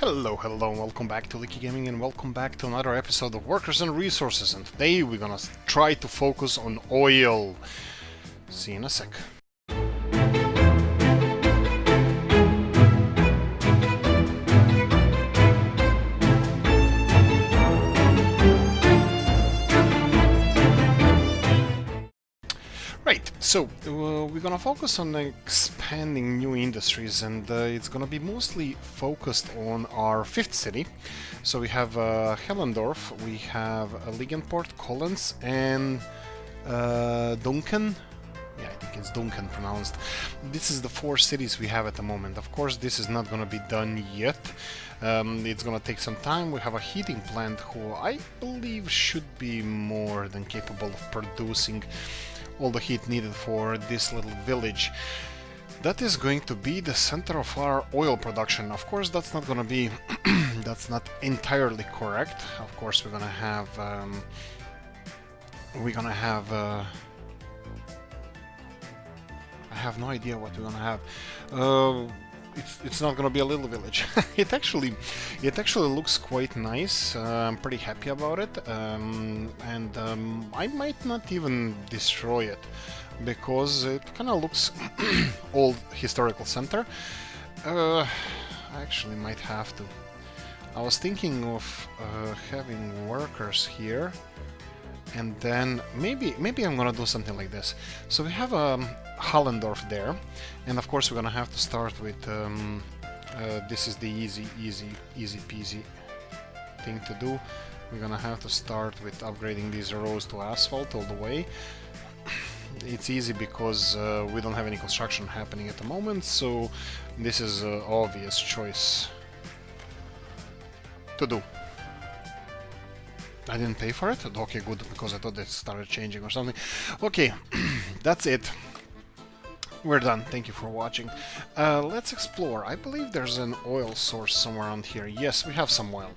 Hello, and welcome back to Oolykee Gaming, and welcome back to another episode of Workers and Resources. And today we're gonna try to focus on oil. See you in a sec. Right, so we're gonna focus on expanding new industries, and it's gonna be mostly focused on our fifth city. So we have Hellendorf, we have Ligenport, Collins, and Duncan. Yeah, I think it's Duncan pronounced. This is the four cities we have at the moment. Of course, this is not gonna be done yet. It's gonna take some time. We have a heating plant who I believe should be more than capable of producing all the heat needed for this little village. That is going to be the center of our oil production. Of course, that's not gonna be that's not entirely correct. Of course, we're gonna have I have no idea what we're gonna have. It's not gonna be a little village. It actually looks quite nice. I'm pretty happy about it, and I might not even destroy it because it kind of looks old historical center. I actually might have to. I was thinking of having workers here, and then maybe I'm gonna do something like this. So we have Hallendorf there, and of course we're gonna have to start with this is the easy peasy thing to do. We're gonna have to start with upgrading these roads to asphalt all the way. It's easy because we don't have any construction happening at the moment, so this is an obvious choice to do. I didn't pay for it? Okay, good, because I thought it started changing or something. Okay, that's it. We're done. Thank you for watching. Let's explore. I believe there's an oil source somewhere around here. Yes, we have some oil.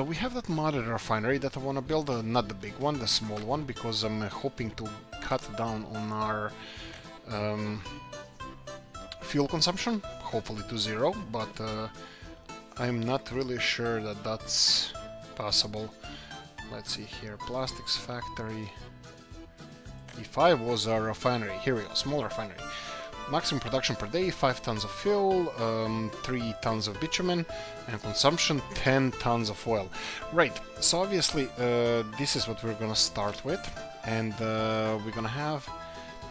We have that modded refinery that I want to build. Not the big one, the small one, because I'm hoping to cut down on our fuel consumption, hopefully to zero, but I'm not really sure that that's possible. Let's see here, plastics factory. E5 was our refinery. Here we go, small refinery. Maximum production per day, 5 tons of fuel, 3 tons of bitumen, and consumption 10 tons of oil. Right, so obviously this is what we're gonna start with, and we're gonna have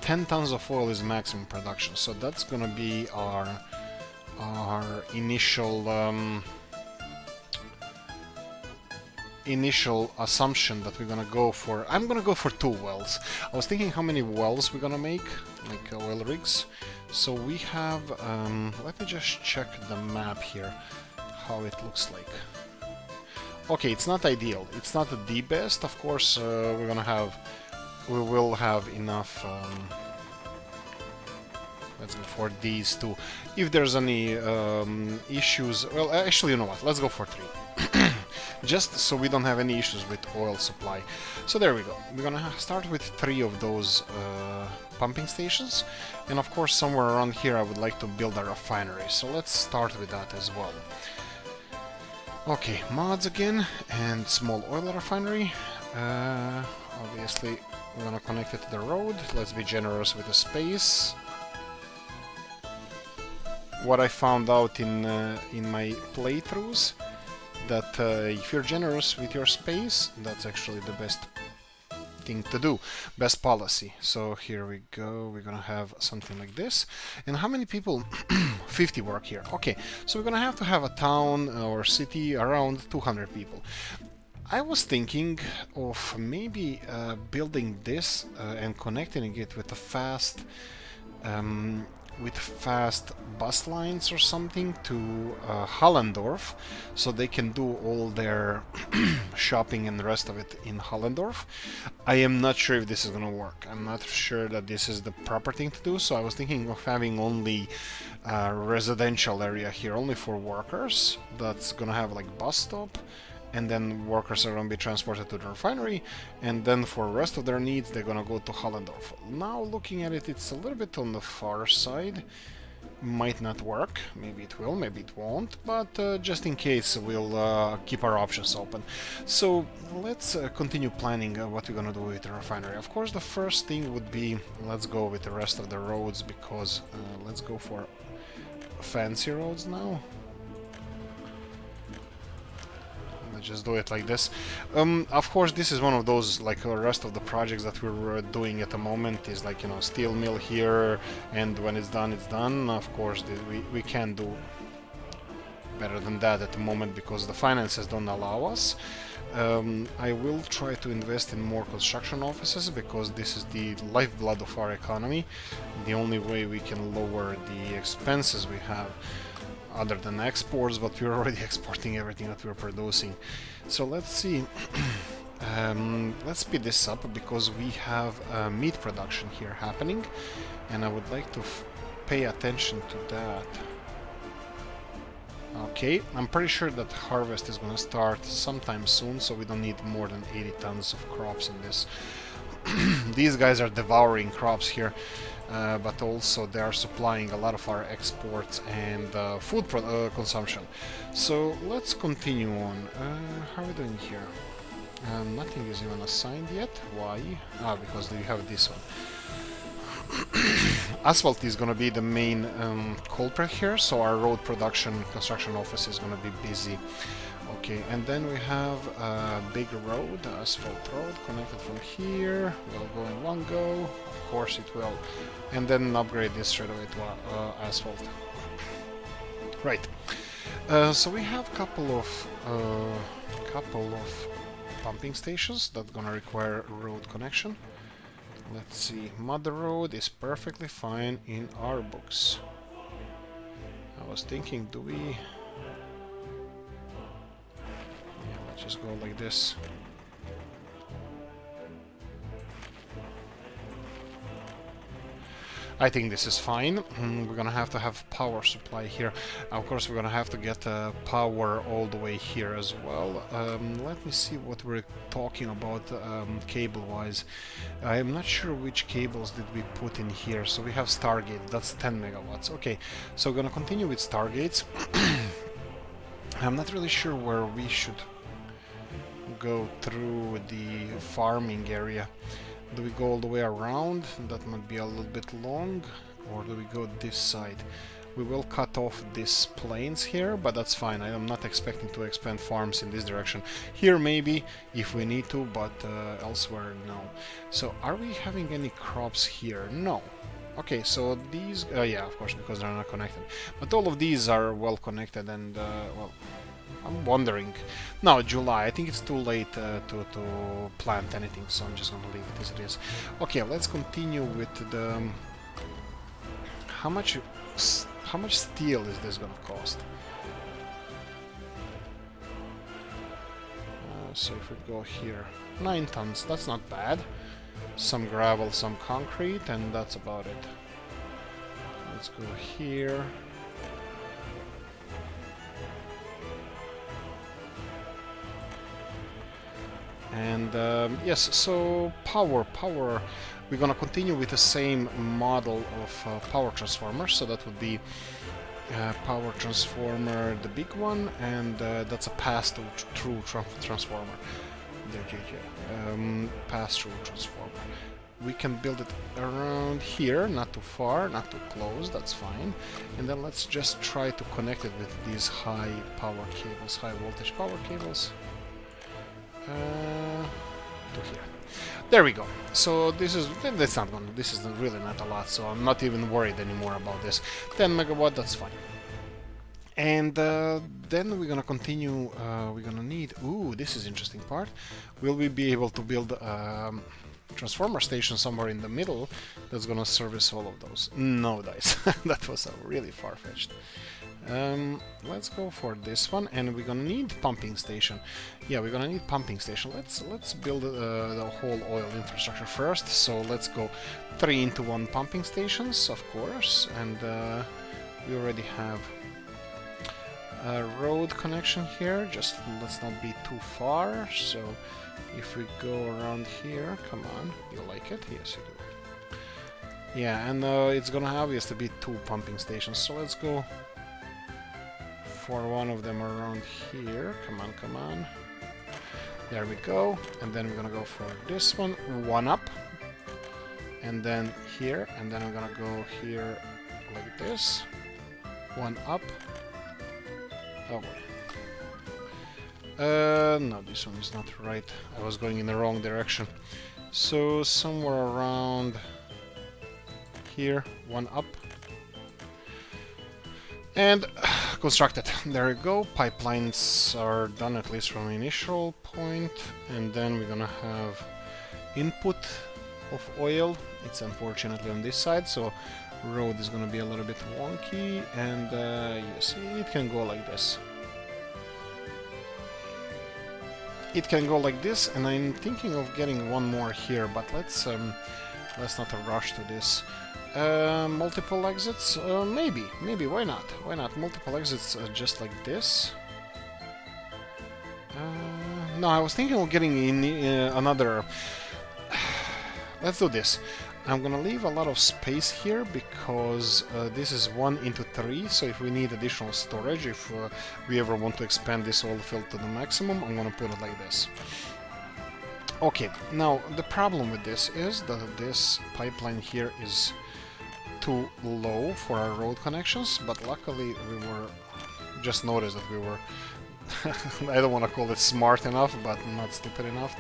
10 tons of oil is maximum production, so that's gonna be our initial assumption that we're gonna go for. I'm gonna go for 2 wells. I was thinking how many wells we're gonna make, like oil rigs. So we have, let me just check the map here, how it looks like. Okay, it's not ideal. It's not the best. Of course, we will have enough. Let's go for these 2. If there's any issues, well, actually, you know what? Let's go for 3. Just so we don't have any issues with oil supply. So there we go. We're gonna start with 3 of those pumping stations, and of course somewhere around here I would like to build a refinery. So let's start with that as well. Okay, mods again, and small oil refinery. Obviously we're gonna connect it to the road. Let's be generous with the space. What I found out in my playthroughs, that if you're generous with your space, that's actually the best thing to do, best policy. So here we go, we're gonna have something like this. And how many people? 50 work here. Okay, so we're gonna have to have a town or city around 200 people. I was thinking of maybe building this and connecting it with a fast bus lines or something to Hallendorf, so they can do all their shopping and the rest of it in Hallendorf. I am not sure if this is gonna work. I'm not sure that this is the proper thing to do, so I was thinking of having only a residential area here, only for workers. That's gonna have like bus stop, and then workers are going to be transported to the refinery, and then for the rest of their needs they're going to go to Hallendorf. Now looking at it, it's a little bit on the far side. might not work. Maybe it will, maybe it won't, but just in case, we'll keep our options open. So let's continue planning what we're gonna do with the refinery. Of course, the first thing would be, let's go with the rest of the roads, because let's go for fancy roads now. Let's just do it like this. Of course, this is one of those, like the rest of the projects that we're doing at the moment, is like, you know, steel mill here, and when it's done, it's done. Of course, we can't do better than that at the moment because the finances don't allow us. I will try to invest in more construction offices because this is the lifeblood of our economy. The only way we can lower the expenses we have, other than exports, but we're already exporting everything that we're producing. So let's see. Let's speed this up because we have meat production here happening, and I would like to pay attention to that. Okay, I'm pretty sure that harvest is gonna start sometime soon, so we don't need more than 80 tons of crops in this. These guys are devouring crops here, but also they are supplying a lot of our exports and food consumption. So let's continue on. How are we doing here? Nothing is even assigned yet. Why? Because you have this one. Asphalt is going to be the main culprit here, so our road production construction office is going to be busy. Okay, and then we have a big road, asphalt road, connected from here. Will go in one go, of course it will, and then upgrade this straight away to asphalt. Right. So we have a couple of pumping stations that gonna require road connection. Let's see, Mother Road is perfectly fine in our books. I was thinking, do we... Yeah, let's just go like this. I think this is fine. We're gonna have to have power supply here. Of course, we're gonna have to get power all the way here as well. Let me see what we're talking about cable-wise. I'm not sure which cables did we put in here. So we have Stargate, that's 10 megawatts. Okay, so we're gonna continue with Stargates. I'm not really sure where we should go through the farming area. Do we go all the way around? That might be a little bit long. Or do we go this side? We will cut off these plains here, but that's fine. I am not expecting to expand farms in this direction. Here maybe, if we need to, but elsewhere no. So are we having any crops here? No. Okay, so these... yeah, of course, because they're not connected. But all of these are well connected and, well... I'm wondering. No, July. I think it's too late to plant anything, so I'm just gonna leave it as it is. Okay, let's continue with the... How much steel is this gonna cost? So if we go here, 9 tons. That's not bad. Some gravel, some concrete, and that's about it. Let's go here. And yes, so power, we're gonna continue with the same model of power transformer, so that would be power transformer, the big one, and that's a pass-through transformer. Pass-through transformer. We can build it around here, not too far, not too close, that's fine. And then let's just try to connect it with these high power cables, high voltage power cables. To here. There we go. So this is really not a lot, so I'm not even worried anymore about this. 10 megawatt, that's fine. And then we're gonna continue. We're gonna need. Ooh, this is interesting part. Will we be able to build a transformer station somewhere in the middle that's gonna service all of those? No dice. That was really far-fetched. Let's go for this one, and we're gonna need pumping station. Yeah, we're gonna need pumping station. Let's build the whole oil infrastructure first. So let's go 3-into-1 pumping stations, of course, and we already have a road connection here. Just let's not be too far. So if we go around here, come on, you like it? Yes, you do. Yeah, and it's gonna obviously be 2 pumping stations, so let's go for one of them around here. Come on, come on. There we go. And then we're gonna go for this one, 1 up. And then here, and then we're gonna go here like this. 1 up. Oh boy. No, this one is not right. I was going in the wrong direction. So somewhere around here, 1 up. And constructed. There we go. Pipelines are done, at least from initial point. And then we're gonna have input of oil. It's unfortunately on this side, so road is gonna be a little bit wonky. And you see, it can go like this. It can go like this, and I'm thinking of getting one more here, but let's not rush to this. Multiple exits? Maybe, why not? Why not? Multiple exits just like this. No, I was thinking of getting in another... Let's do this. I'm gonna leave a lot of space here because this is 1 into 3, so if we need additional storage, if we ever want to expand this oil field to the maximum, I'm gonna put it like this. Okay, now the problem with this is that this pipeline here is too low for our road connections, but luckily we were just noticed that we were I don't want to call it smart enough, but not stupid enough.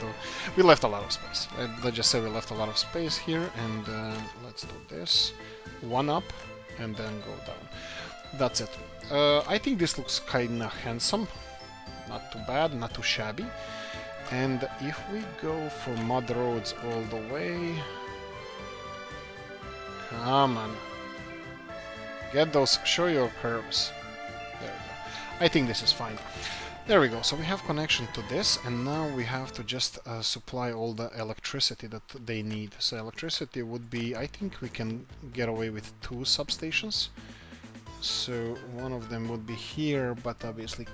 We left a lot of space. Let's just say we left a lot of space here, and let's do this. 1 up, and then go down. That's it. I think this looks kinda handsome. Not too bad, not too shabby. And if we go for mud roads all the way... Come on. Get those, show your curves. There we go. I think this is fine. There we go, so we have connection to this, and now we have to just supply all the electricity that they need. So electricity would be, I think we can get away with 2 substations. So one of them would be here, but obviously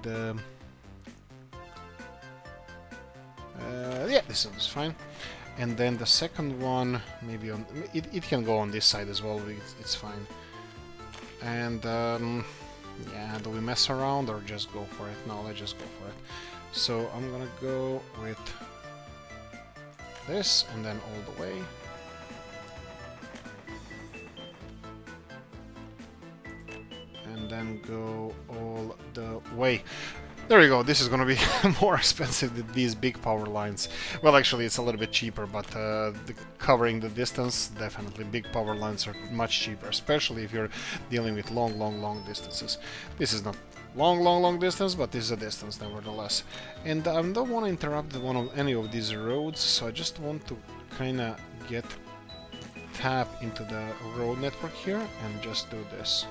the... yeah, this is fine. And then the second one, maybe on... It can go on this side as well, it's fine. And... yeah, do we mess around or just go for it? No, let's just go for it. So I'm gonna go with this and then all the way. And then go all the way. There you go, this is gonna be more expensive than these big power lines. Well, actually it's a little bit cheaper, but covering the distance, definitely big power lines are much cheaper, especially if you're dealing with long distances. This is not long distance, but this is a distance nevertheless. And I don't want to interrupt any of these roads, so I just want to kinda tap into the road network here and just do this.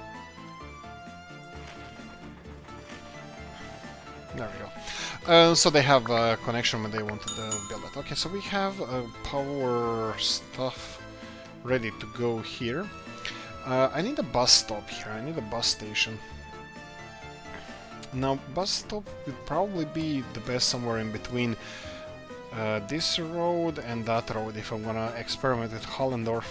There we go. So they have a connection when they want to build it. Okay, so we have power stuff ready to go here. I need a bus stop here. I need a bus station. Now, bus stop would probably be the best somewhere in between this road and that road if I'm gonna experiment with Hollendorf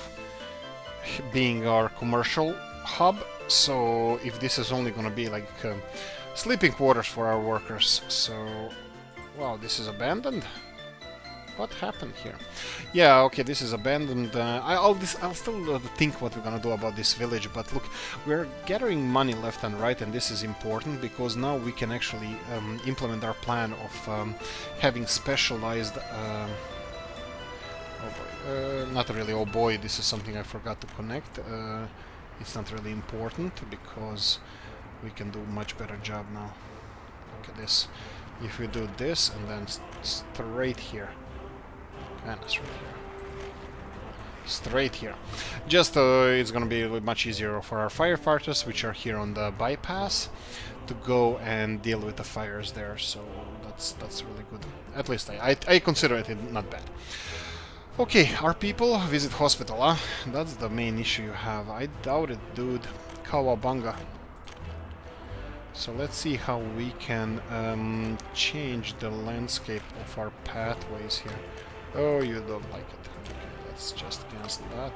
being our commercial hub. So if this is only gonna be like sleeping quarters for our workers. So, wow, this is abandoned? What happened here? Yeah, okay, this is abandoned. I'll still think what we're gonna do about this village, but look, we're gathering money left and right, and this is important because now we can actually implement our plan of having specialized... oh boy, not really, oh boy, this is something I forgot to connect. It's not really important because we can do a much better job now. Look at this. If we do this and then straight here. And straight here. Straight here. Just it's gonna be much easier for our firefighters, which are here on the bypass, to go and deal with the fires there. So that's really good. At least I consider it not bad. Okay, our people visit hospital, huh? That's the main issue you have. I doubt it, dude. Kawabanga. So let's see how we can change the landscape of our pathways here. Oh, you don't like it. let's just cancel that.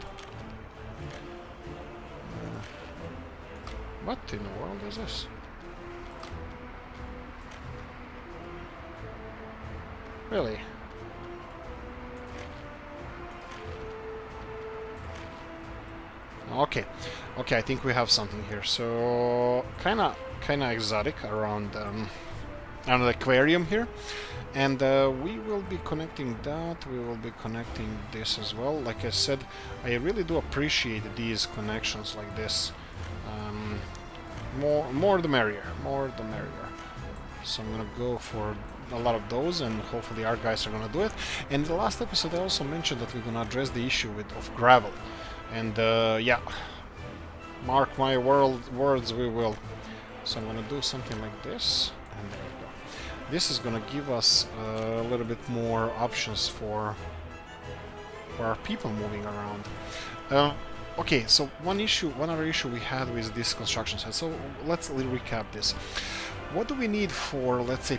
What in the world is this? Really? Okay, okay, I think we have something here. So kinda exotic around the aquarium here, and we will be connecting that. We will be connecting this as well. Like I said, I really do appreciate these connections like this. More the merrier, more the merrier. So I'm gonna go for a lot of those, and hopefully our guys are gonna do it. And in the last episode I also mentioned that we're gonna address the issue of gravel. And yeah, mark my words, we will. So I'm gonna do something like this, and there we go. This is gonna give us a little bit more options for our people moving around. Okay, so one other issue we had with this construction site. So let's recap this. What do we need for, let's say,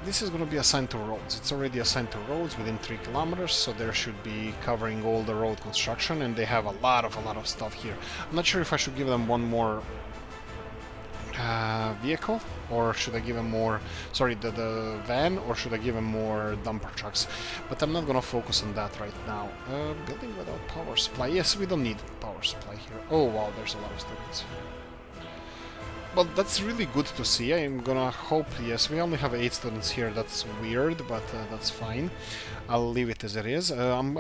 this is going to be assigned to roads. It's already assigned to roads within 3 kilometers, so there should be covering all the road construction, and they have a lot of stuff here. I'm not sure if I should give them one more vehicle, or should I give them more, sorry, the van, or should I give them more dumper trucks? But I'm not gonna focus on that right now. Building without power supply. Yes, we don't need power supply here. Oh wow, there's a lot of students. Well, that's really good to see. I'm gonna hope, yes, we only have 8 students here. That's weird, but that's fine. I'll leave it as it is. I'm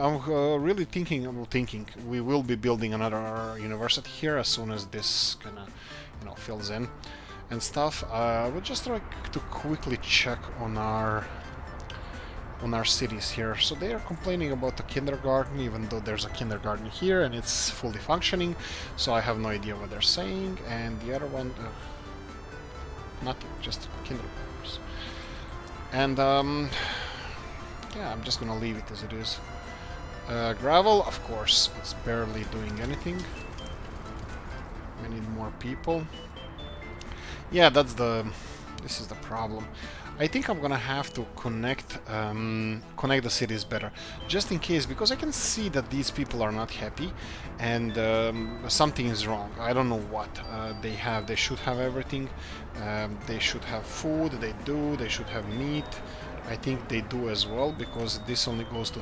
really thinking we will be building another university here as soon as this kind of, you know, fills in and stuff. We'll just like to quickly check on our cities here. So they are complaining about the kindergarten, even though there's a kindergarten here and it's fully functioning. So I have no idea what they're saying. And the other one, nothing, just kindergartens. And yeah, I'm just gonna leave it as it is. Gravel, of course, it's barely doing anything. I need more people. Yeah, this is the problem. I think I'm gonna have to connect the cities better, just in case, because I can see that these people are not happy, and something is wrong. I don't know what they should have everything. They should have food. They do. They should have meat. I think they do as well, because this only goes to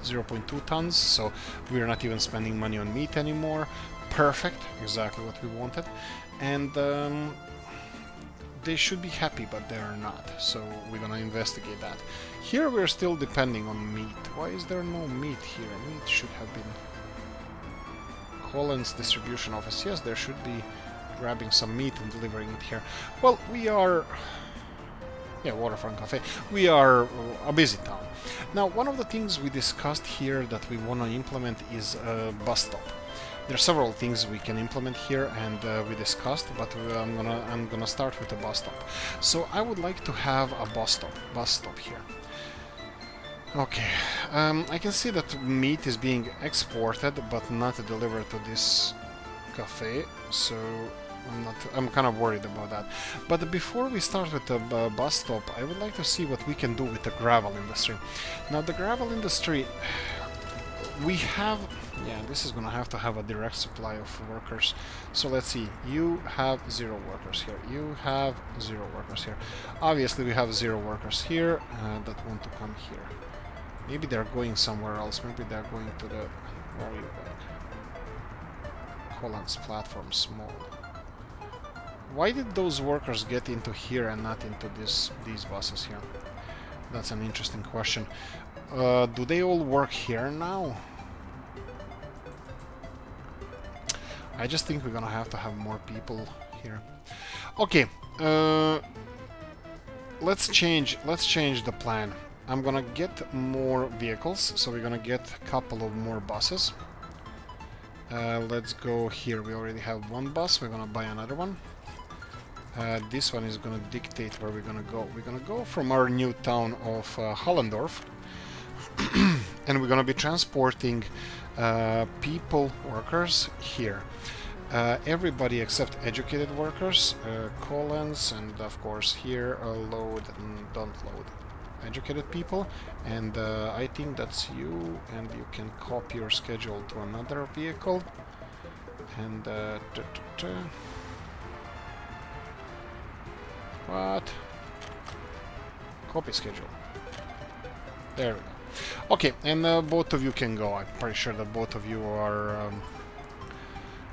0.2 tons, so we're not even spending money on meat anymore. Perfect, exactly what we wanted. And they should be happy, but they're not, so we're gonna investigate that. Here we're still depending on meat. Why is there no meat here? Meat should have been... Collins distribution office. Yes, there should be grabbing some meat and delivering it here. Well, we are... Yeah, Waterfront Cafe. We are a busy town. Now, one of the things we discussed here that we want to implement is a bus stop. There are several things we can implement here, and we discussed, but I'm gonna start with the bus stop. So I would like to have a bus stop here. Okay, I can see that meat is being exported, but not delivered to this cafe. So I'm kind of worried about that. But before we start with the bus stop, I would like to see what we can do with the gravel industry. Now, the gravel industry, we have... Yeah, this is gonna have to have a direct supply of workers. So let's see, you have 0 workers here, you have 0 workers here. Obviously we have 0 workers here that want to come here. Maybe they're going somewhere else, maybe they're going to the... Where are you going? Collins platform small. Why did those workers get into here and not into these buses here? That's an interesting question. Do they all work here now? I just think we're gonna have to have more people here. Okay, let's change the plan. I'm gonna get more vehicles, so we're gonna get a couple of more buses. Let's go here. We already have 1 bus. We're gonna buy another one. This one is gonna dictate where we're gonna go. We're gonna go from our new town of Hollendorf, and we're gonna be transporting people, workers here. Everybody except educated workers, Collins, and of course here load and don't load. educated people, and I think that's you, and you can copy your schedule to another vehicle, and what? Copy schedule. There we go. Okay, and both of you can go. I'm pretty sure that both of you are...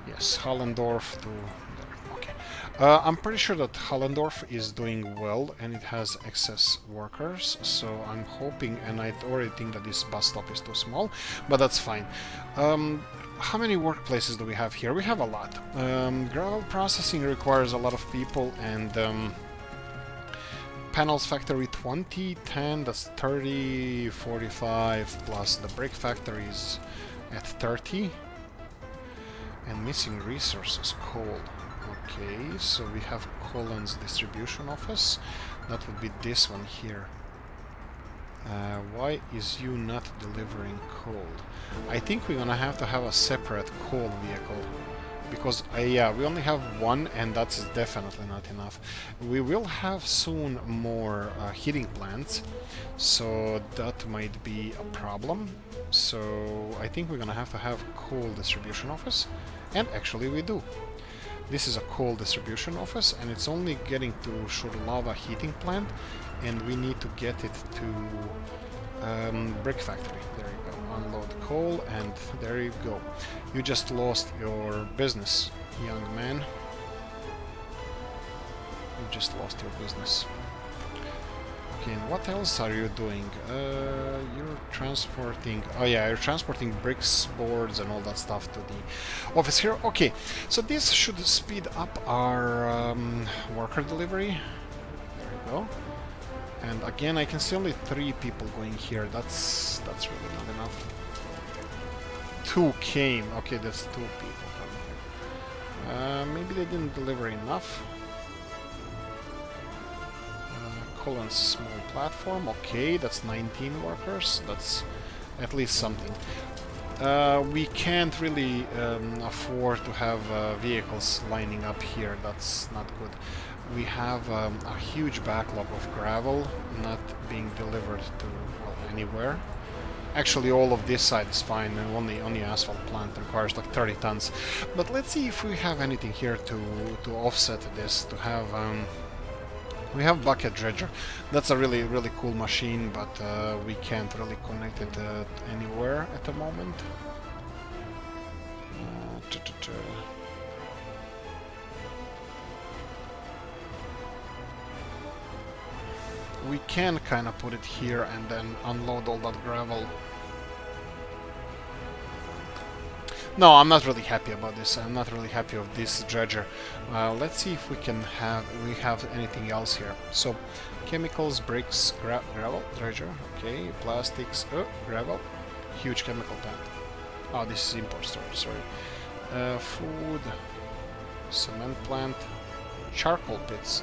yes, Hallendorf to there. Okay. I'm pretty sure that Hallendorf is doing well and it has excess workers, so I'm hoping, and I already think that this bus stop is too small, but that's fine. How many workplaces do we have here? We have a lot. Gravel processing requires a lot of people, and panels factory 20, 10, that's 30, 45, plus the brick factory is at 30. And missing resources, coal. Okay, so we have Colin's distribution office. That would be this one here. Why is you not delivering coal? I think we're gonna have to have a separate coal vehicle. Because, yeah, we only have one, and that's definitely not enough. We will have soon more heating plants, so that might be a problem. So I think we're gonna have to have coal distribution office, and actually we do. This is a coal distribution office, and it's only getting to Shurlava heating plant, and we need to get it to brick factory. There you go. Unload coal, and there you go. You just lost your business, young man. You just lost your business. Okay, and what else are you doing? You're transporting... oh yeah, you're transporting bricks, boards, and all that stuff to the office here. Okay, so this should speed up our worker delivery. There you go. And again, I can see only 3 people going here. That's really not enough. 2 came. Okay, that's 2 people coming here. Maybe they didn't deliver enough. Colin's small platform. Okay, that's 19 workers. That's at least something. We can't really afford to have vehicles lining up here. That's not good. We have a huge backlog of gravel not being delivered to, well, anywhere. Actually, all of this side is fine, and only asphalt plant requires like 30 tons. But let's see if we have anything here to offset this. To have we have bucket dredger. That's a really cool machine, but we can't really connect it anywhere at the moment. We can kind of put it here and then unload all that gravel. No, I'm not really happy about this. I'm not really happy with this dredger. Let's see if we have anything else here. So, chemicals, bricks, gravel, dredger. Okay, plastics, gravel, huge chemical plant. Oh, this is import storage. Sorry. Food, cement plant, charcoal pits.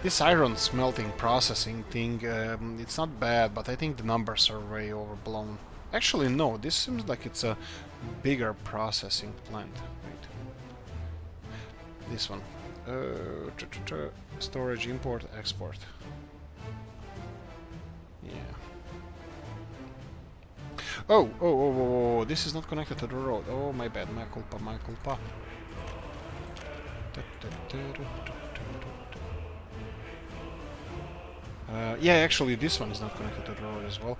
This iron smelting processing thing, it's not bad, but I think the numbers are way overblown. Actually, no, this seems like it's a bigger processing plant. Wait. This one. Storage, import, export. Yeah. Oh, this is not connected to the road. Oh, my bad, my culpa, my culpa. Yeah, actually this one is not connected to the road as well.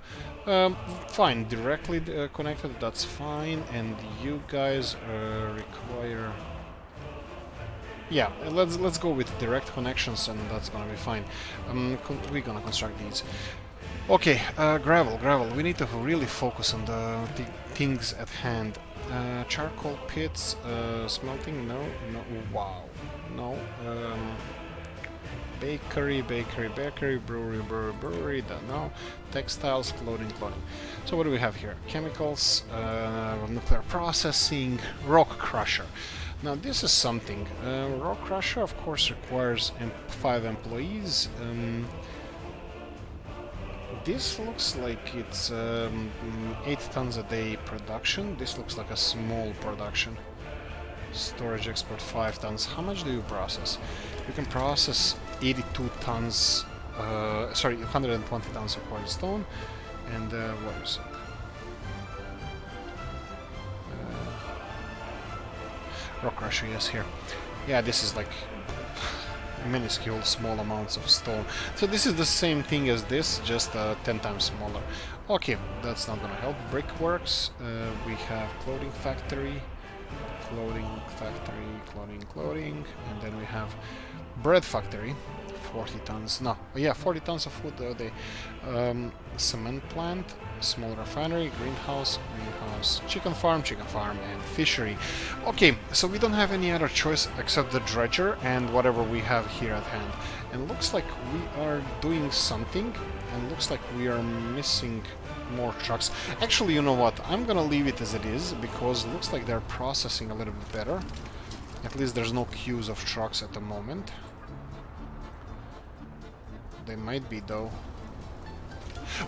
Fine, directly connected, that's fine. And you guys require... yeah, let's go with direct connections, and that's gonna be fine. We're gonna construct these. Okay, gravel. We need to really focus on the things at hand. Charcoal pits, smelting, no, wow, no. Bakery, brewery, no. Textiles, clothing. So what do we have here? Chemicals, nuclear processing, rock crusher. Now this is something. Rock crusher, of course, requires 5 employees. This looks like it's 8 tons a day production. This looks like a small production. Storage export 5 tons. How much do you process? You can process 82 tons, sorry, 120 tons of quarry stone. And what is it? Rock crusher, yes, here. Yeah, this is like minuscule, small amounts of stone. So this is the same thing as this, just 10 times smaller. Okay, that's not gonna help. Brickworks, we have clothing factory, clothing, and then we have bread factory, 40 tons, no, yeah, 40 tons of food a day. Cement plant, small refinery, greenhouse, chicken farm, and fishery. Okay, so we don't have any other choice except the dredger and whatever we have here at hand. And looks like we are doing something, and looks like we are missing more trucks. Actually, you know what? I'm gonna leave it as it is, because it looks like they're processing a little bit better. At least there's no queues of trucks at the moment. They might be, though.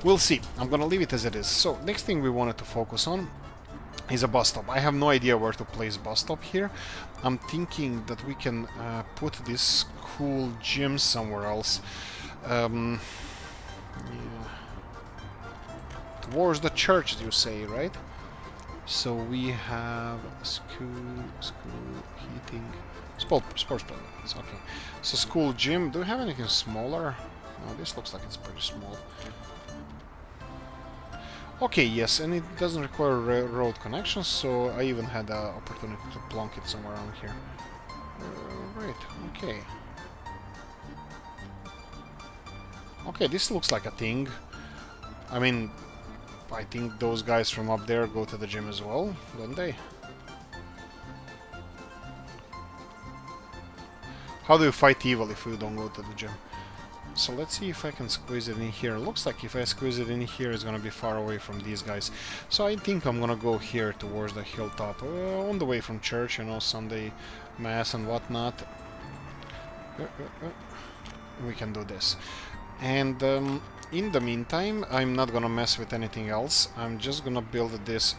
We'll see. I'm gonna leave it as it is. So, next thing we wanted to focus on is a bus stop. I have no idea where to place bus stop here. I'm thinking that we can put this cool gym somewhere else. Yeah. Towards the church, you say, right? So we have school, heating, sports buildings. Okay. So school gym. Do we have anything smaller? No, this looks like it's pretty small. Okay, yes, and it doesn't require road connections, so I even had the opportunity to plonk it somewhere around here. Right, okay. Okay, this looks like a thing. I mean, I think those guys from up there go to the gym as well, don't they? How do you fight evil if you don't go to the gym? So let's see if I can squeeze it in here. Looks like if I squeeze it in here, it's gonna be far away from these guys. So I think I'm gonna go here towards the hilltop, on the way from church, you know, Sunday mass and whatnot. We can do this. And in the meantime, I'm not gonna mess with anything else. I'm just gonna build this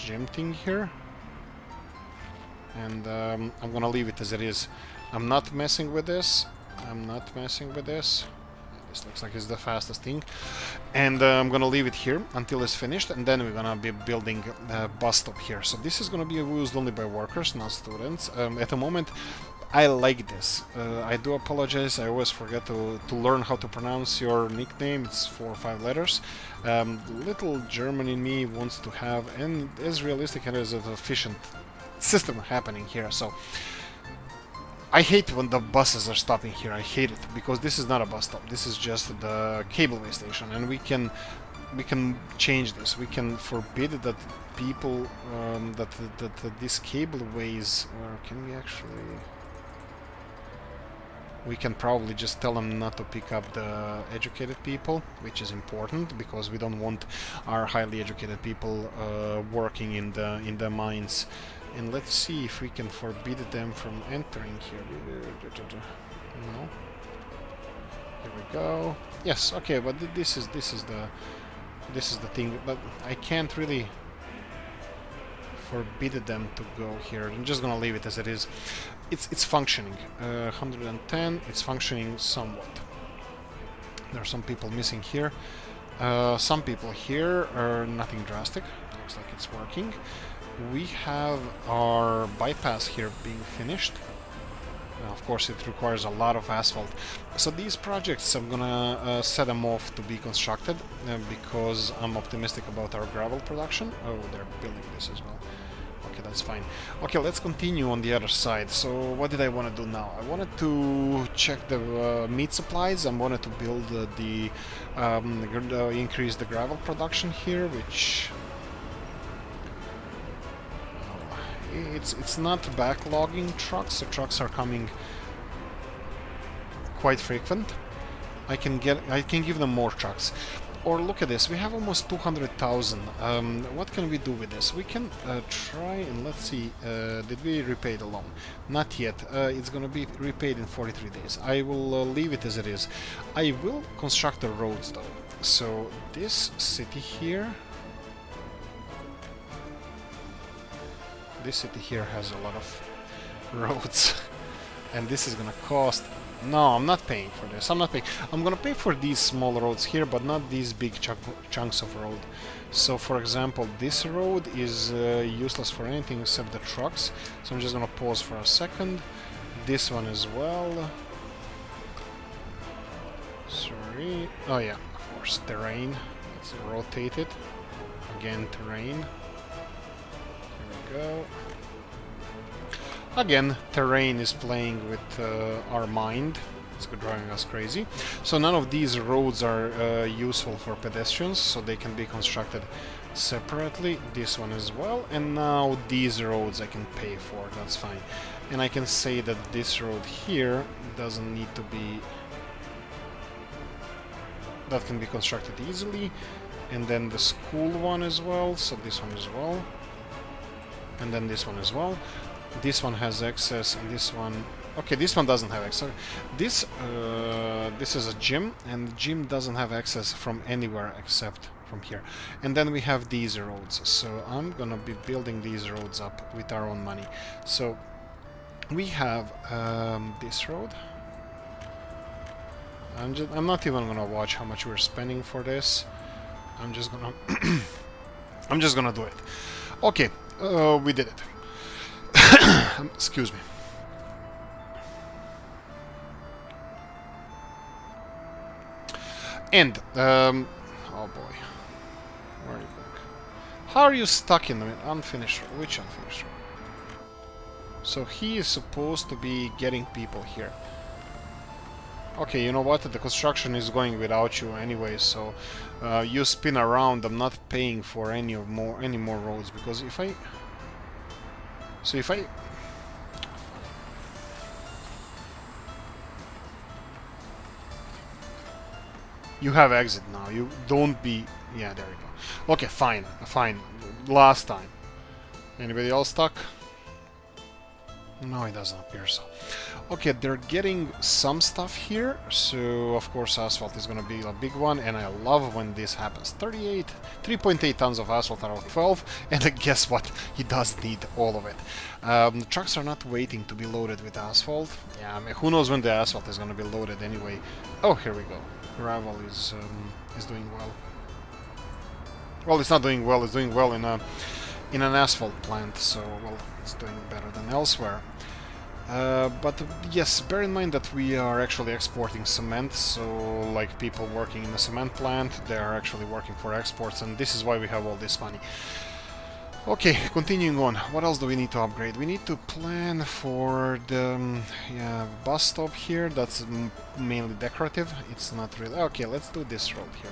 gym thing here. And I'm gonna leave it as it is. I'm not messing with this. This looks like it's the fastest thing. And I'm gonna leave it here until it's finished, and then we're gonna be building a bus stop here. So this is gonna be used only by workers, not students. At the moment, I like this. I do apologize, I always forget to learn how to pronounce your nickname. It's 4 or 5 letters. Little German in me wants to have, and as realistic and as an efficient system happening here. So I hate when the buses are stopping here. I hate it, because this is not a bus stop. This is just the cableway station, and we can change this. We can forbid that people that these cableways. Can we actually? We can probably just tell them not to pick up the educated people, which is important, because we don't want our highly educated people working in the mines. And let's see if we can forbid them from entering here. No. Here we go. Yes, okay, but this is the thing. But I can't really forbid them to go here. I'm just gonna leave it as it is. It's functioning. 110. It's functioning somewhat. There are some people missing here. Some people here are nothing drastic. Looks like it's working. We have our bypass here being finished. Of course, it requires a lot of asphalt. So these projects, I'm gonna set them off to be constructed because I'm optimistic about our gravel production. Oh, they're building this as well. Okay, that's fine. Okay, let's continue on the other side. So what did I want to do now? I wanted to check the meat supplies. I wanted to build increase the gravel production here, which... It's not backlogging trucks. The trucks are coming quite frequent. I can give them more trucks. Or look at this, we have almost 200,000. What can we do with this? We can try and let's see, did we repay the loan? Not yet. It's gonna be repaid in 43 days. I will leave it as it is. I will construct the roads though. So this city here... This city here has a lot of roads, and this is gonna cost No, I'm not paying for this. I'm not paying. I'm gonna pay for these small roads here, but not these big chunks of road. So, for example, this road is useless for anything except the trucks. So I'm just gonna pause for a second. This one as well. Sorry. Oh yeah, of course, terrain. Let's rotate it. Again, terrain. Here we go. Again, terrain is playing with our mind. It's driving us crazy. So none of these roads are useful for pedestrians, so they can be constructed separately. This one as well. And now these roads I can pay for, that's fine. And I can say that this road here doesn't need to be... that can be constructed easily. And then the school one as well, so this one as well. And then this one as well. This one has access, and this one... Okay, this one doesn't have access. This is a gym, and the gym doesn't have access from anywhere except from here. And then we have these roads, so I'm gonna be building these roads up with our own money. So we have this road. I'm not even gonna watch how much we're spending for this. I'm just gonna I'm just gonna do it. Okay, we did it. Excuse me. And oh boy, where are you going? How are you stuck in the unfinished road? Which unfinished road? So he is supposed to be getting people here. Okay, you know what? The construction is going without you anyway, so you spin around. I'm not paying for any more roads, because if I... So if I... You have exit now. You don't be... Yeah, there we go. Okay, fine. Fine. Last time. Anybody else stuck? No, it doesn't appear so. Okay, they're getting some stuff here, so of course asphalt is gonna be a big one, and I love when this happens. 3.8 tons of asphalt out of 12, and guess what? He does need all of it. The trucks are not waiting to be loaded with asphalt. Yeah, I mean, who knows when the asphalt is gonna be loaded anyway. Oh, here we go. Gravel is doing well. Well, it's not doing well. It's doing well in an asphalt plant, so well, it's doing better than elsewhere. But yes, bear in mind that we are actually exporting cement, so like people working in a cement plant, they are actually working for exports, and this is why we have all this money. Okay, continuing on. What else do we need to upgrade? We need to plan for the bus stop here. That's mainly decorative. It's not really... Okay, let's do this road here.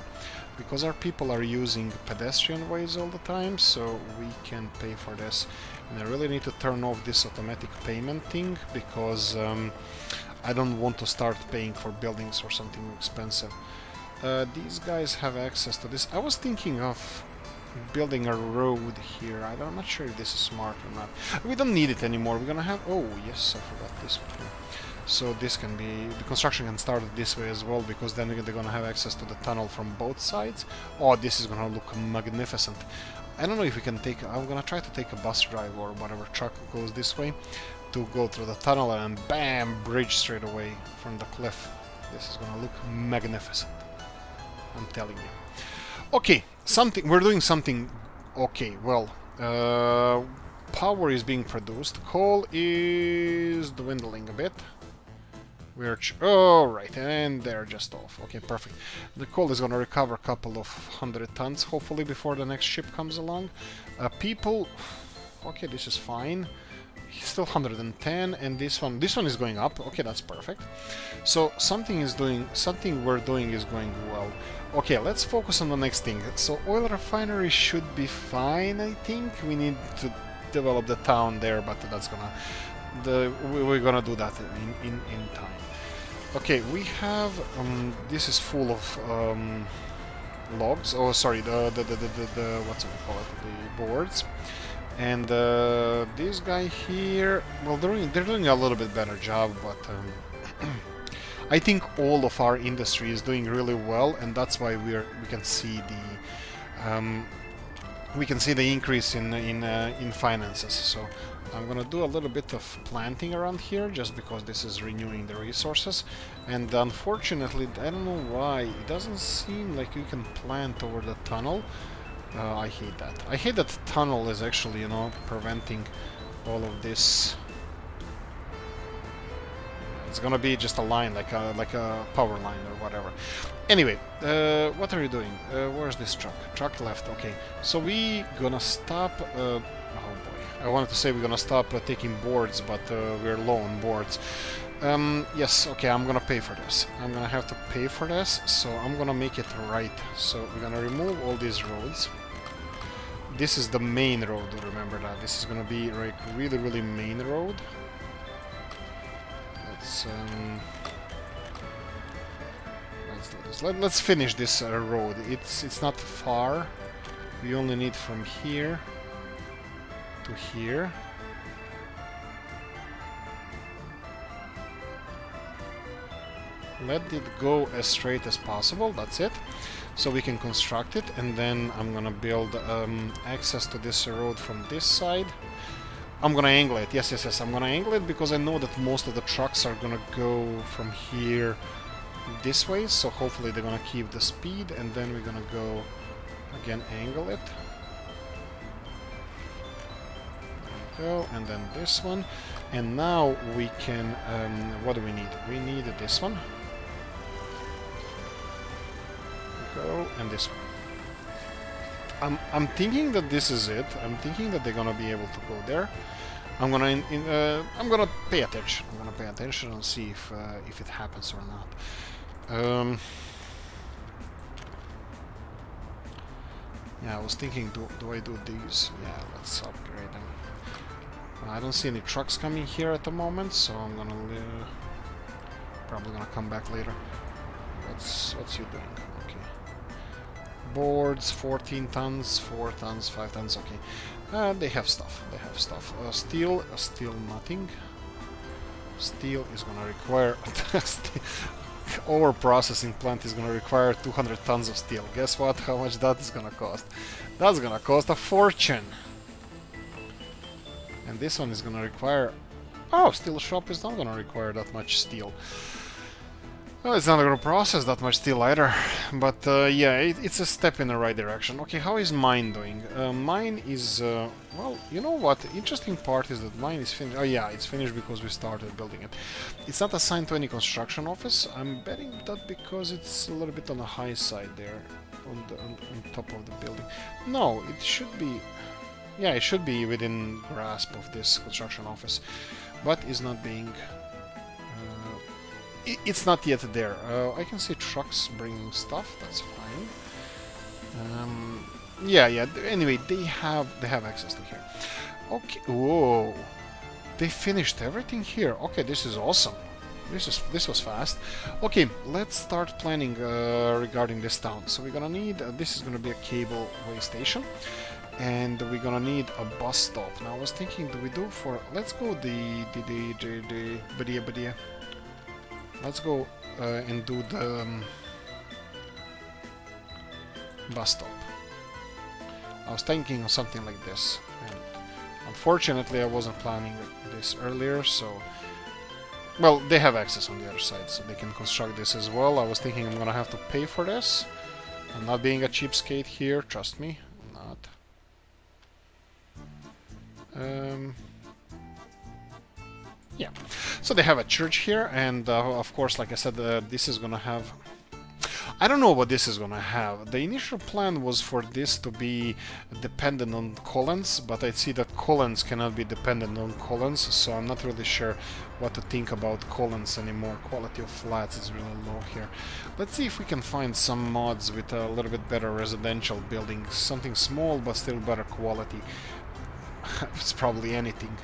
Because our people are using pedestrian ways all the time, so we can pay for this. And I really need to turn off this automatic payment thing, because I don't want to start paying for buildings or something expensive. These guys have access to this. I was thinking of building a road here. I'm not sure if this is smart or not. We don't need it anymore. We're gonna have... Oh, yes, I forgot this one here. So this can be... The construction can start this way as well, because then they're gonna have access to the tunnel from both sides. Oh, this is gonna look magnificent. I don't know if we can take... I'm gonna try to take a bus drive or whatever truck goes this way to go through the tunnel, and bam! Bridge straight away from the cliff. This is gonna look magnificent. I'm telling you. Okay, we're doing something... Okay, well, power is being produced. Coal is dwindling a bit. We're... Oh, right, and they're just off. Okay, perfect. The coal is gonna recover a couple of 100 tons, hopefully, before the next ship comes along. People... Okay, this is fine. Still 110, and this one is going up. Okay, that's perfect. So something we're doing is going well. Okay, let's focus on the next thing. So oil refinery should be fine, I think. We need to develop the town there, but that's gonna... we're gonna do that in time. Okay, we have... this is full of logs. Oh, sorry, the what's it called? The boards. And this guy here, well, they're doing a little bit better job, but I think all of our industry is doing really well, and that's why we can see the increase in finances. So I'm gonna do a little bit of planting around here, just because this is renewing the resources. And unfortunately, I don't know why, it doesn't seem like you can plant over the tunnel. I hate that. I hate that tunnel is actually, you know, preventing all of this. It's gonna be just a line, like a power line or whatever. Anyway, what are you doing? Where's this truck? Truck left. Okay, so we gonna stop. Oh boy, I wanted to say we're gonna stop taking boards, but we're low on boards. Yes. Okay, I'm gonna pay for this. I'm gonna have to pay for this, so I'm gonna make it right. So we're gonna remove all these roads. This is the main road. Remember that. This is gonna be like really main road. Let's do this. Let's finish this road. It's not far. We only need from here to here. Let it go as straight as possible. That's it. So we can construct it, and then I'm gonna build access to this road from this side. I'm gonna angle it. Yes. I'm gonna angle it because I know that most of the trucks are gonna go from here this way. So hopefully they're gonna keep the speed, and then we're gonna go again angle it. There we go, and then this one. And now we can. What do we need? We need this one. Go and this one. I'm thinking that this is it. I'm thinking that they're gonna be able to go there. I'm gonna pay attention. I'm gonna pay attention and see if it happens or not. Yeah, I was thinking, do I do these? Yeah, let's upgrade them. I don't see any trucks coming here at the moment, so I'm gonna probably gonna come back later. What's you doing? Okay. Boards, 14 tons, 4 tons, 5 tons, okay. They have stuff, steel, nothing. Steel is gonna require... Our processing plant is gonna require 200 tons of steel. Guess what? How much that is gonna cost? That's gonna cost a fortune! And this one is gonna require... Oh, steel shop is not gonna require that much steel. Well, it's not going to process that much steel either, but yeah, it's a step in the right direction. Okay, how is mine doing? Mine is, well, you know what, the interesting part is that mine is finished. Oh yeah, it's finished because we started building it. It's not assigned to any construction office. I'm betting that because it's a little bit on the high side there, on top of the building. No, it should be, yeah, it should be within grasp of this construction office, but is not being... It's not yet there. I can see trucks bringing stuff. That's fine. Yeah. Anyway, they have access to here. Okay. Whoa. They finished everything here. Okay, this is awesome. This was fast. Okay, let's start planning regarding this town. So we're gonna need. This is gonna be a cable way station, and we're gonna need a bus stop. Now I was thinking, do we do for? Let's go the Badia. Let's go and do the bus stop. I was thinking of something like this, and unfortunately I wasn't planning this earlier, so... Well, they have access on the other side, so they can construct this as well. I was thinking I'm gonna have to pay for this. I'm not being a cheapskate here, trust me, I'm not. Yeah, so they have a church here, and of course, like I said, this is gonna have... I don't know what this is gonna have. The initial plan was for this to be dependent on colons, but I see that colons cannot be dependent on colons, so I'm not really sure what to think about colons anymore. Quality of flats is really low here. Let's see if we can find some mods with a little bit better residential buildings. Something small, but still better quality. It's probably anything.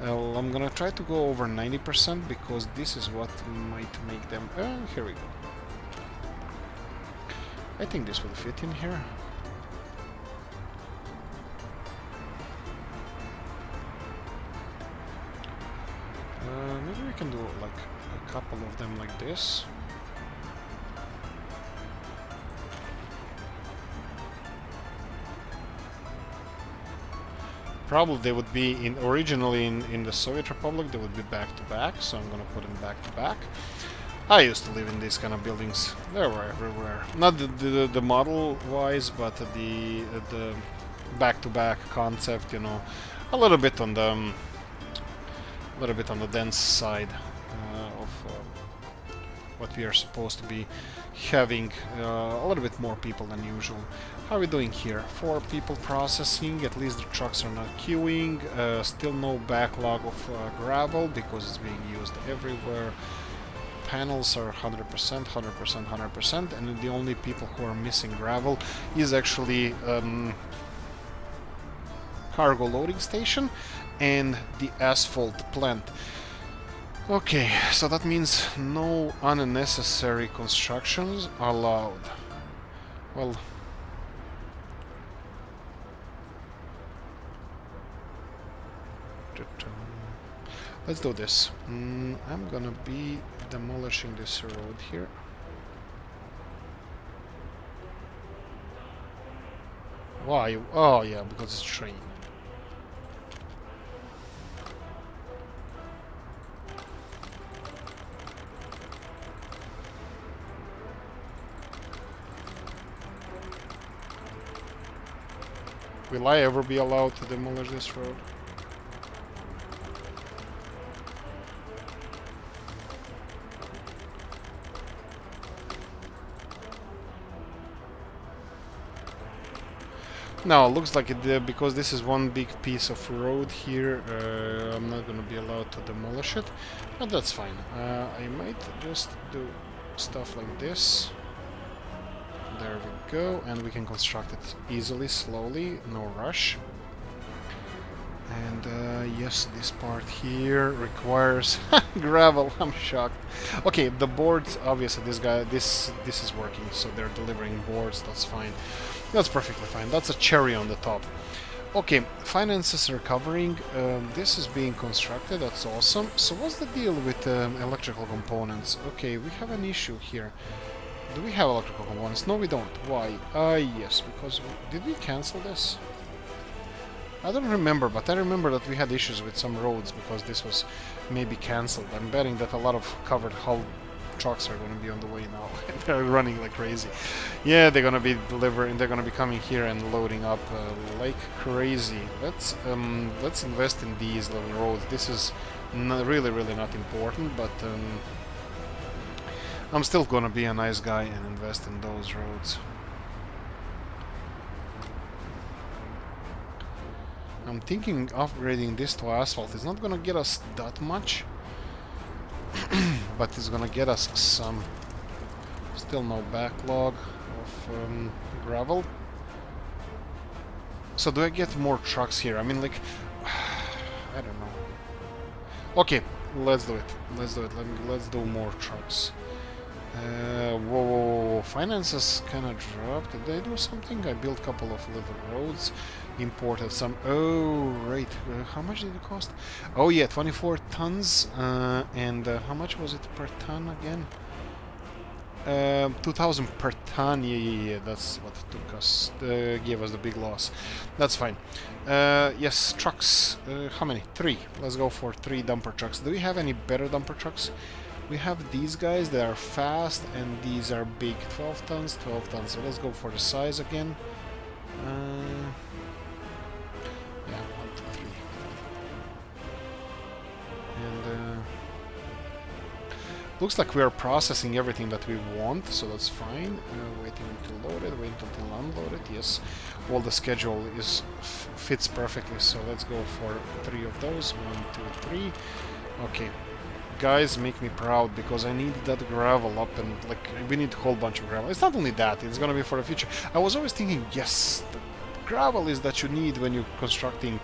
Well, I'm gonna try to go over 90% because this is what might make them... here we go. I think this will fit in here. Maybe we can do like a couple of them like this. Probably they would be originally in the Soviet Republic. They would be back to back, so I'm gonna put them back to back. I used to live in these kind of buildings. They were everywhere. Not the model wise, but the back to back concept. You know, a little bit on the dense side of what we are supposed to be having. A little bit more people than usual. How are we doing here? 4 people processing. At least the trucks are not queuing. Still no backlog of gravel because it's being used everywhere. Panels are 100%, 100%, 100%, and the only people who are missing gravel is actually cargo loading station and the asphalt plant. Okay, so that means no unnecessary constructions are allowed. Well, let's do this. I'm gonna be demolishing this road here. Why? Oh yeah, because it's train. Will I ever be allowed to demolish this road? No, it looks like it, because this is one big piece of road here, I'm not gonna be allowed to demolish it, but that's fine. I might just do stuff like this. There we go, and we can construct it easily, slowly, no rush. And yes, this part here requires gravel. I'm shocked. Okay, the boards, obviously this is working, so they're delivering boards. That's fine. That's perfectly fine. That's a cherry on the top. Okay, finances are recovering. This is being constructed. That's awesome. So what's the deal with electrical components? Okay, we have an issue here. Do we have electrical components? No, we don't. Why? Yes, because did we cancel this? I don't remember, but I remember that we had issues with some roads because this was maybe cancelled. I'm betting that a lot of covered hull trucks are going to be on the way now. They're running like crazy. Yeah, they're going to be delivering. They're going to be coming here and loading up like crazy. Let's invest in these little roads. This is really not important, but I'm still going to be a nice guy and invest in those roads. I'm thinking upgrading this to asphalt. It's not gonna get us that much, but it's gonna get us some. Still no backlog of gravel. So do I get more trucks here? I mean, like, I don't know. Okay, let's do it. Let's do it. Let's do more trucks. Whoa, finances kind of dropped. Did they do something? I built a couple of little roads, imported some. Oh, right. How much did it cost? Oh, yeah, 24 tons. And how much was it per ton again? 2,000 per ton. Yeah. That's what it took us. Gave us the big loss. That's fine. Yes, trucks. How many? 3. Let's go for 3 dumper trucks. Do we have any better dumper trucks? We have these guys, they are fast, and these are big. 12 tons, 12 tons. So let's go for the size again. Yeah, 1, 2, 3. And looks like we are processing everything that we want, so that's fine. Waiting until loaded, waiting until unloaded. Yes, all the schedule fits perfectly. So let's go for 3 of those. 1, 2, 3. Okay. Guys, make me proud because I need that gravel up, and like we need a whole bunch of gravel. It's not only that, it's gonna be for the future. I was always thinking, yes, the gravel is that you need when you're constructing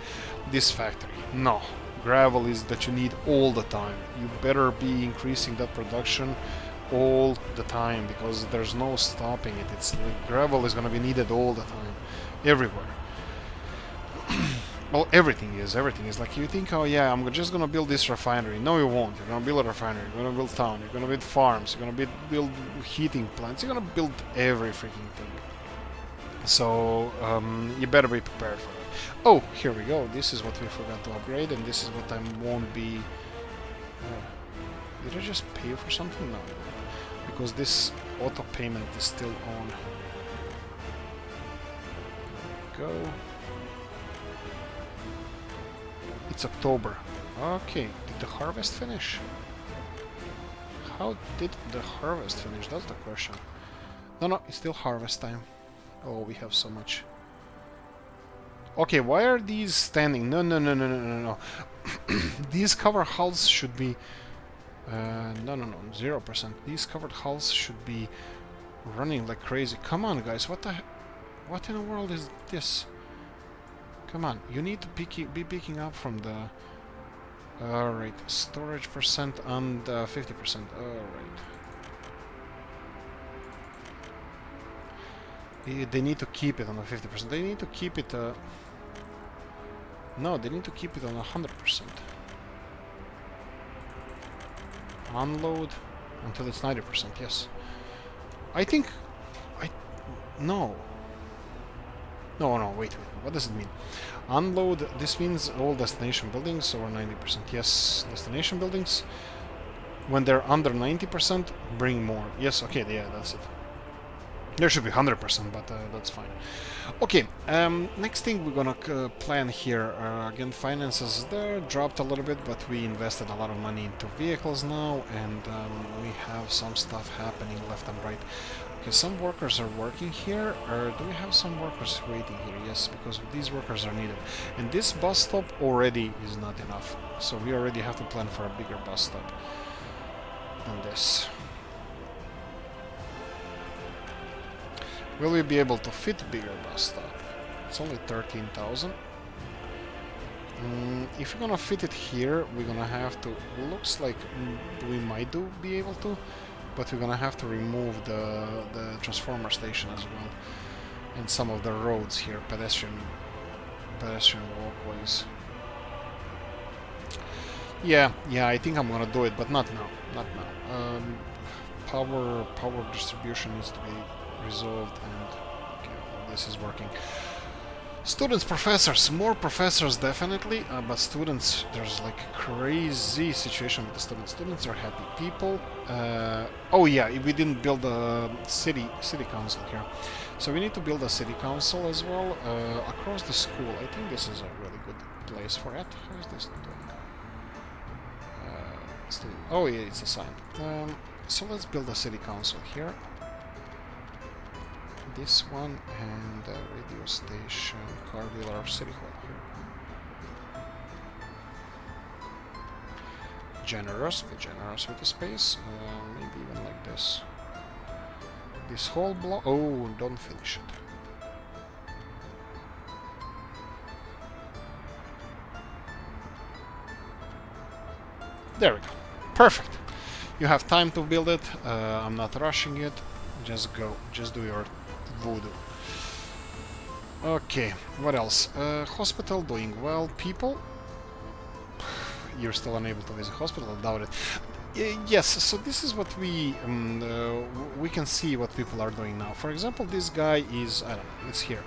this factory. No, gravel is that you need all the time. You better be increasing that production all the time because there's no stopping it. It's like gravel is gonna be needed all the time, everywhere. Well, everything is like you think, oh yeah, I'm just gonna build this refinery. No, you won't. You're gonna build a refinery. You're gonna build town. You're gonna build farms. You're gonna build heating plants. You're gonna build every freaking thing. So you better be prepared for it. Oh, here we go. This is what we forgot to upgrade, and this is what I won't be... did I just pay for something? No. Because this auto payment is still on. Go. It's October. Okay, did the harvest finish? How did the harvest finish? That's the question. No, it's still harvest time. Oh, we have so much. Okay, why are these standing? No. These cover hulls should be... no, 0%. These covered hulls should be running like crazy. Come on, guys, what in the world is this? Come on, you need to be picking up from the... Alright, storage percent and 50%. Alright. They need to keep it on the 50%. They need to keep it... No, they need to keep it on 100%. Unload until it's 90%, yes. I think... No. No, wait. What does it mean? Unload, this means all destination buildings over 90%. Yes, destination buildings. When they're under 90%, bring more. Yes, okay, yeah, that's it. There should be 100%, but that's fine. Okay, next thing we're gonna plan here. Again, finances there dropped a little bit, but we invested a lot of money into vehicles now, and we have some stuff happening left and right. Okay, some workers are working here, or do we have some workers waiting here? Yes, because these workers are needed. And this bus stop already is not enough, so we already have to plan for a bigger bus stop than this. Will we be able to fit bigger bus stop? It's only 13,000. If we're gonna fit it here, we're gonna have to... Looks like we might be able to, but we're gonna have to remove the transformer station as well, and some of the roads here, pedestrian walkways. Yeah, I think I'm gonna do it, but not now. Power distribution needs to be resolved, and okay, well, this is working. Students, professors, more professors definitely, but students, there's like a crazy situation with the students. Students are happy people. Oh yeah, we didn't build a city council here, so we need to build a city council as well across the school. I think this is a really good place for it. How is this doing? Oh yeah, it's assigned. So let's build a city council here. This one, and radio station, car dealer, city hall here. Generous, be generous with the space, maybe even like this. This whole block, oh, don't finish it. There we go, perfect. You have time to build it, I'm not rushing it, just go, just do your voodoo. Okay, what else? Hospital doing well. People, you're still unable to visit hospital. I doubt it. Yes, so this is what we can see what people are doing now. For example, this guy is, I don't know, it's here.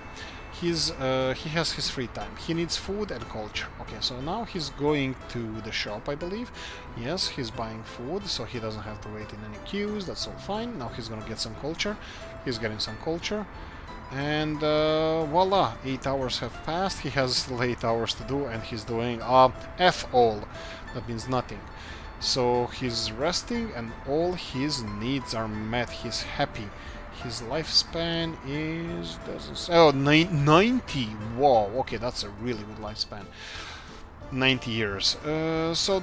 He has his free time. He needs food and culture. Okay, so now he's going to the shop, I believe. Yes, he's buying food, so he doesn't have to wait in any queues. That's all fine. Now he's gonna get some culture. He's getting some culture. And voila, 8 hours have passed. He has still 8 hours to do, and he's doing F all. That means nothing. So he's resting, and all his needs are met. He's happy. His lifespan is... doesn't say... Oh, 90! Wow, okay, that's a really good lifespan. 90 years. So,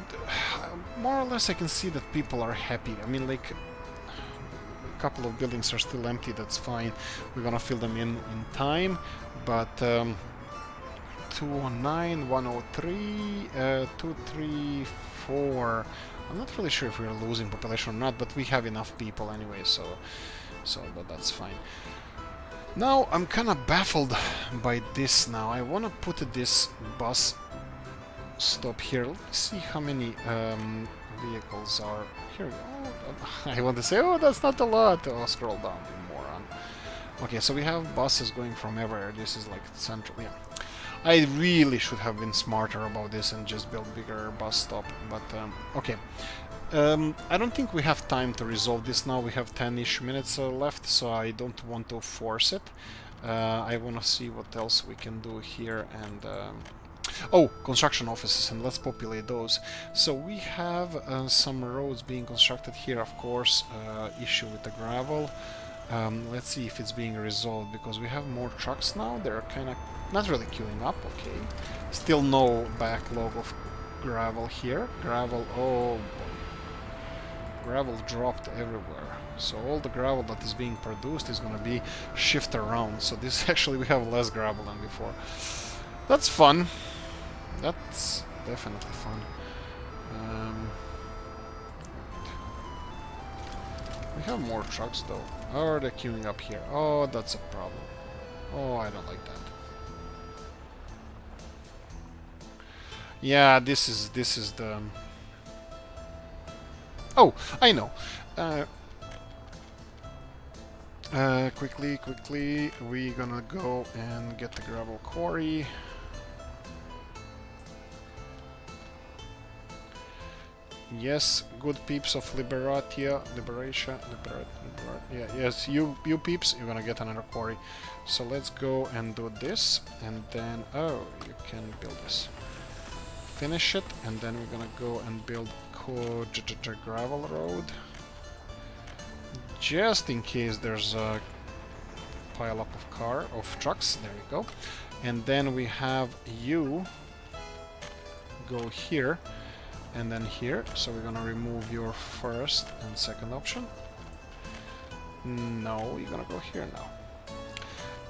more or less I can see that people are happy. I mean, like, a couple of buildings are still empty, that's fine. We're gonna fill them in time, but 209, 103, 234... I'm not really sure if we're losing population or not, but we have enough people anyway, so but that's fine. Now I'm kind of baffled by this now. I want to put this bus stop here. Let's see how many vehicles are here. Oh, I want to say, oh, that's not a lot. Oh, scroll down, you moron. Okay, so we have buses going from everywhere. This is like central. Yeah, I really should have been smarter about this and just build bigger bus stop, but okay. I don't think we have time to resolve this now. We have 10-ish minutes left, so I don't want to force it. I want to see what else we can do here, and oh, construction offices, and let's populate those. So we have some roads being constructed here, of course. Issue with the gravel. Let's see if it's being resolved, because we have more trucks now. They're kind of not really queuing up. Okay, still no backlog of gravel here. Gravel, oh boy. Gravel dropped everywhere, so all the gravel that is being produced is going to be shifted around. So this actually, we have less gravel than before. That's fun. That's definitely fun. We have more trucks though. Oh, are they queuing up here? Oh, that's a problem. Oh, I don't like that. Yeah, this is the... Oh, I know. Quickly, we're gonna go and get the gravel quarry. Yes, good peeps of Liberatia, yeah, yes, you peeps, you're gonna get another quarry. So let's go and do this, and then, oh, you can build this. Finish it, and then we're gonna go and build gravel road. Just in case there's a pile up of trucks, there we go. And then we have you go here, and then here, so we're gonna remove your first and second option. No, you're gonna go here now.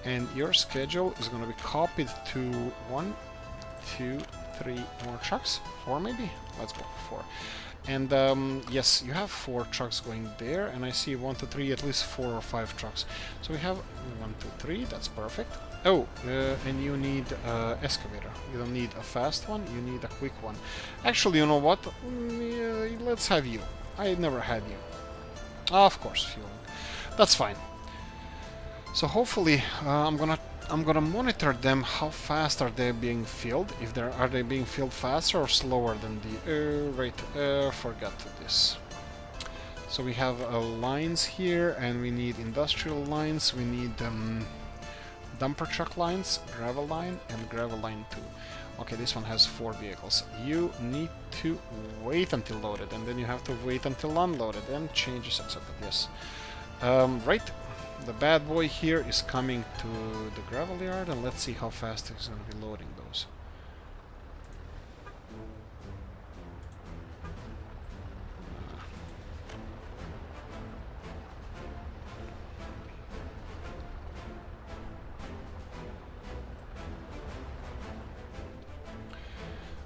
And your schedule is gonna be copied to 1, 2, 3 more trucks. 4 maybe? Let's go for 4. And yes, you have 4 trucks going there, and I see 1, 2, 3, at least 4 or 5 trucks. So we have 1, 2, 3, that's perfect. Oh, and you need excavator. You don't need a fast one, you need a quick one. Actually, you know what? Let's have you. I never had you. Of course, fueling. That's fine. So hopefully, I'm gonna monitor them. How fast are they being filled? If are they being filled faster or slower than the? Forgot this. So we have lines here, and we need industrial lines. We need dumper truck lines, gravel line, and gravel line 2. Okay, this one has 4 vehicles. You need to wait until loaded, and then you have to wait until unloaded, and changes accepted. Yes. Right. The bad boy here is coming to the gravel yard, and let's see how fast he's going to be loading those.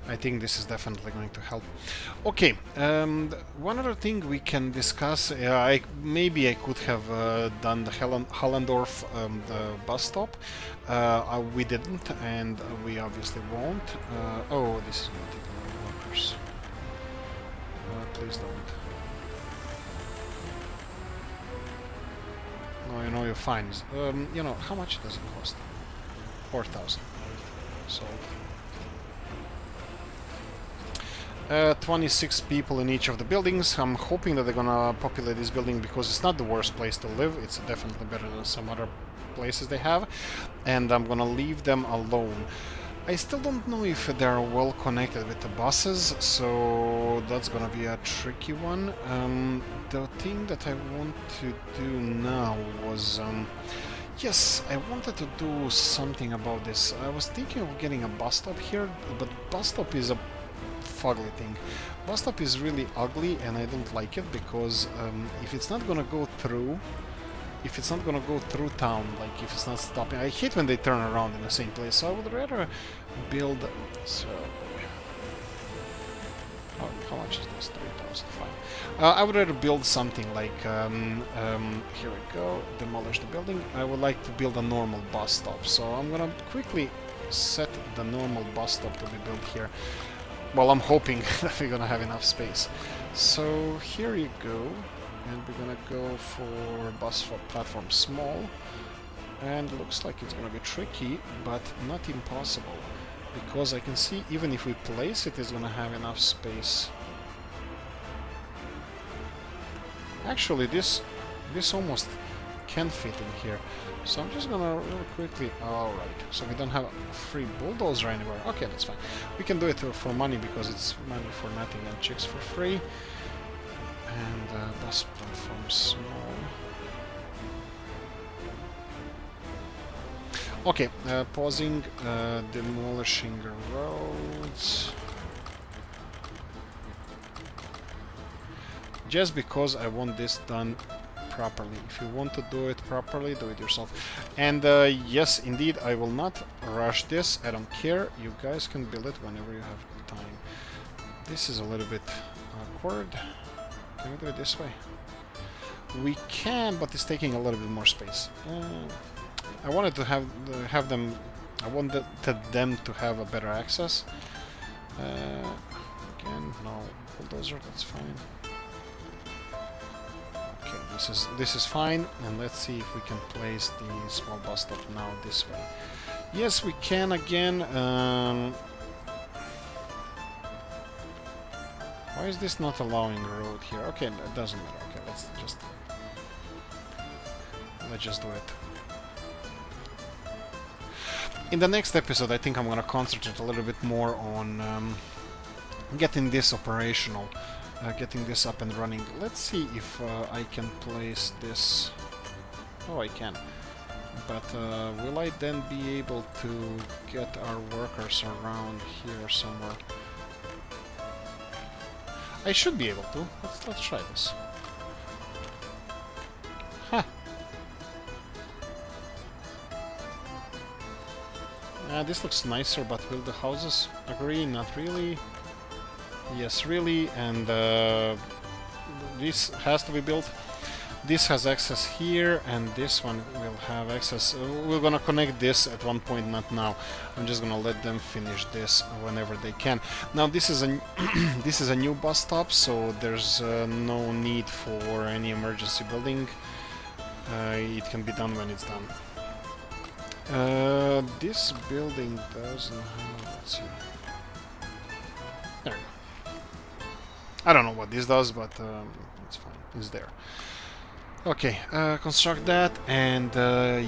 I think this is definitely going to help. Okay, one other thing we can discuss, maybe I could have done the Hallendorf bus stop. We didn't, and we obviously won't. Oh, this is going to take a lot of workers. Please don't. No, you know you're fine. You know, how much does it cost? 4,000. Sold. 26 people in each of the buildings. I'm hoping that they're gonna populate this building, because it's not the worst place to live. It's definitely better than some other places they have. And I'm gonna leave them alone. I still don't know if they're well connected with the buses, so that's gonna be a tricky one. The thing that I want to do now was... yes, I wanted to do something about this. I was thinking of getting a bus stop here, but bus stop is a ugly thing. Bus stop is really ugly, and I don't like it, because if it's not gonna go through, town, like if it's not stopping, I hate when they turn around in the same place. So I would rather build. So how much is this? 3,000. Fine. I would rather build something like here we go. Demolish the building. I would like to build a normal bus stop. So I'm gonna quickly set the normal bus stop to be built here. Well, I'm hoping that we're gonna have enough space. So here you go, and we're gonna go for bus for platform small, and looks like it's gonna be tricky, but not impossible. because I can see even if we place it, it's gonna have enough space. Actually, this almost can fit in here. So I'm just gonna real quickly... Alright, so we don't have a free bulldozer anywhere. Okay, that's fine. We can do it for money because it's money for nothing and chicks for free. And bus platform small. Okay, pausing, demolishing roads. Just because I want this done properly. If you want to do it properly, do it yourself. And yes, indeed, I will not rush this. I don't care. You guys can build it whenever you have time. This is a little bit awkward. Can we do it this way? We can, but it's taking a little bit more space. I wanted to have them. I wanted them to have a better access. Again, no bulldozer. That's fine. Okay, this is fine, and let's see if we can place the small bus stop now this way. Yes, we can again. Why is this not allowing a road here? Okay, it doesn't matter. Okay, let's just do it. In the next episode, I think I'm gonna concentrate a little bit more on getting this operational. Getting this up and running. Let's see if I can place this... Oh, I can. But will I then be able to get our workers around here somewhere? I should be able to. Let's try this. Huh. This looks nicer, but will the houses agree? Not really. Yes, really, and this has to be built. This has access here, and this one will have access. We're gonna connect this at one point, not now. I'm just gonna let them finish this whenever they can. Now this is a this is a new bus stop, so there's no need for any emergency building. It can be done when it's done. This building doesn't have... Let's see. There we go. I don't know what this does, but it's fine. It's there. Okay, construct that, and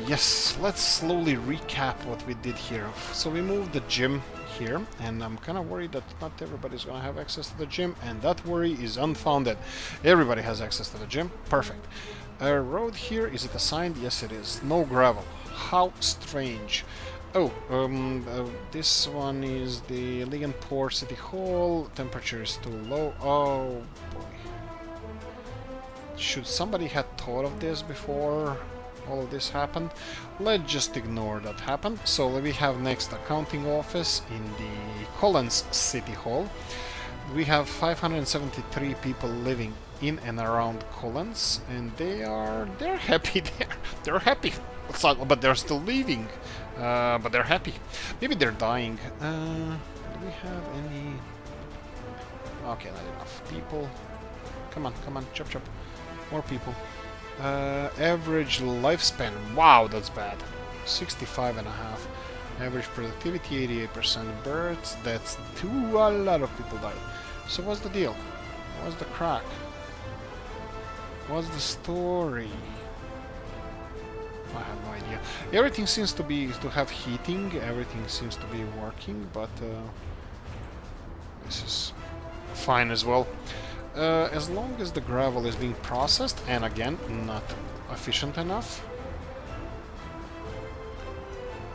yes, let's slowly recap what we did here. So we moved the gym here, and I'm kind of worried that not everybody's going to have access to the gym, and that worry is unfounded. Everybody has access to the gym. Perfect. Road here, is it assigned? Yes, it is. No gravel. How strange. Oh, this one is the Ligan Port City Hall. Temperature is too low. Oh boy. Should somebody had thought of this before all of this happened? Let's just ignore that happened. So we have next accounting office in the Collins City Hall. We have 573 people living in and around Collins, and they're happy there. They're happy. But they're still leaving. But they're happy. Maybe they're dying. Do we have any... Okay, not enough people. Come on, chop chop. More people. Average lifespan. Wow, that's bad. 65 and a half. Average productivity 88% births. That's a lot of people die. So what's the deal? What's the crack? What's the story? I have no idea. Everything seems to have heating. Everything seems to be working, but this is fine as well. As long as the gravel is being processed, and again, not efficient enough.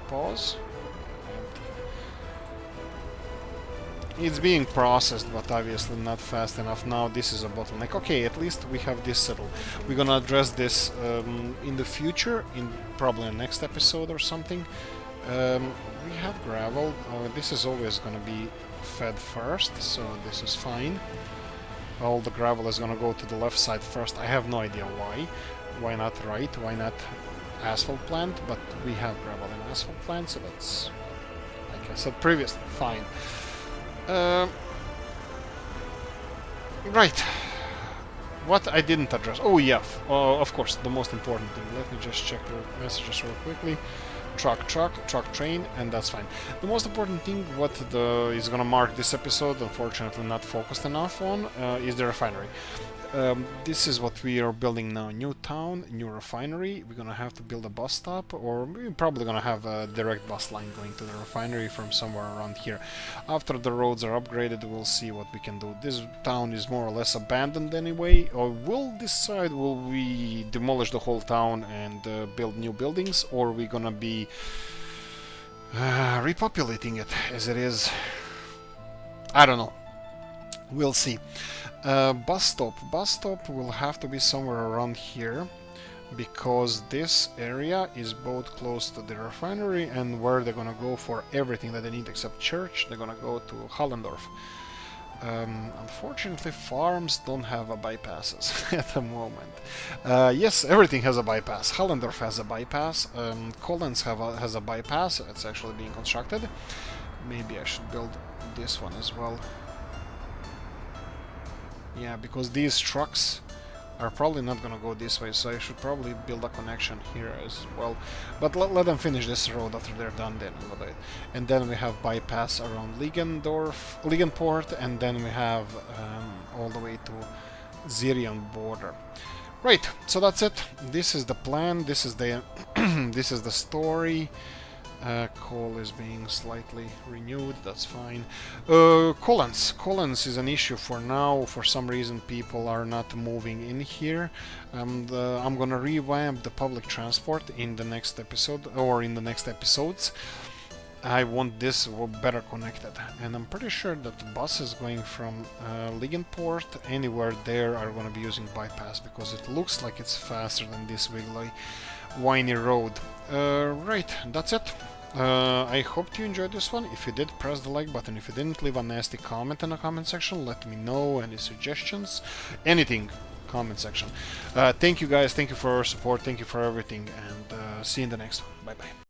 Pause. It's being processed, but obviously not fast enough. Now this is a bottleneck. Okay, at least we have this settled. We're gonna address this in the future, in probably the next episode or something. We have gravel. This is always gonna be fed first, so this is fine. All the gravel is gonna go to the left side first. I have no idea why. Why not right? Why not asphalt plant? But we have gravel and asphalt plant, so that's, like I said previously, fine. Right. What I didn't address. Oh yeah, of course, the most important thing. Let me just check your messages real quickly. truck, train, and that's fine. The most important thing what is gonna mark this episode, unfortunately not focused enough on, is the refinery. This is what we are building now. New town, new refinery. We're gonna have to build a bus stop, or we're probably gonna have a direct bus line going to the refinery from somewhere around here. After the roads are upgraded, we'll see what we can do. This town is more or less abandoned anyway, or we'll decide will we demolish the whole town and build new buildings, or we're gonna be repopulating it as it is. I don't know. We'll see. Bus stop will have to be somewhere around here, because this area is both close to the refinery and where they're gonna go for everything that they need except church. They're gonna go to Hallendorf. Unfortunately, farms don't have a bypasses at the moment. Yes, everything has a bypass. Hallendorf has a bypass. Collins has a bypass. It's actually being constructed. Maybe I should build this one as well. Yeah, because these trucks are probably not gonna go this way, so I should probably build a connection here as well. But let them finish this road after they're done, then we'll do it. And then we have bypass around Liegenport, and then we have all the way to Zirion border. Right, so that's it. This is the plan. This is the this is the story. Coal is being slightly renewed, that's fine. Collins is an issue for now. For some reason people are not moving in here. I'm gonna revamp the public transport in the next episode, or in the next episodes. I want this better connected, and I'm pretty sure that the buses going from Liegenport anywhere there are gonna be using bypass, because it looks like it's faster than this wiggly whiny road. Right, that's it. I hope you enjoyed this one. If you did, press the like button. If you didn't, leave a nasty comment in the comment section. Let me know any suggestions, anything, comment section. Thank you guys, thank you for your support, thank you for everything, and see you in the next one. Bye bye.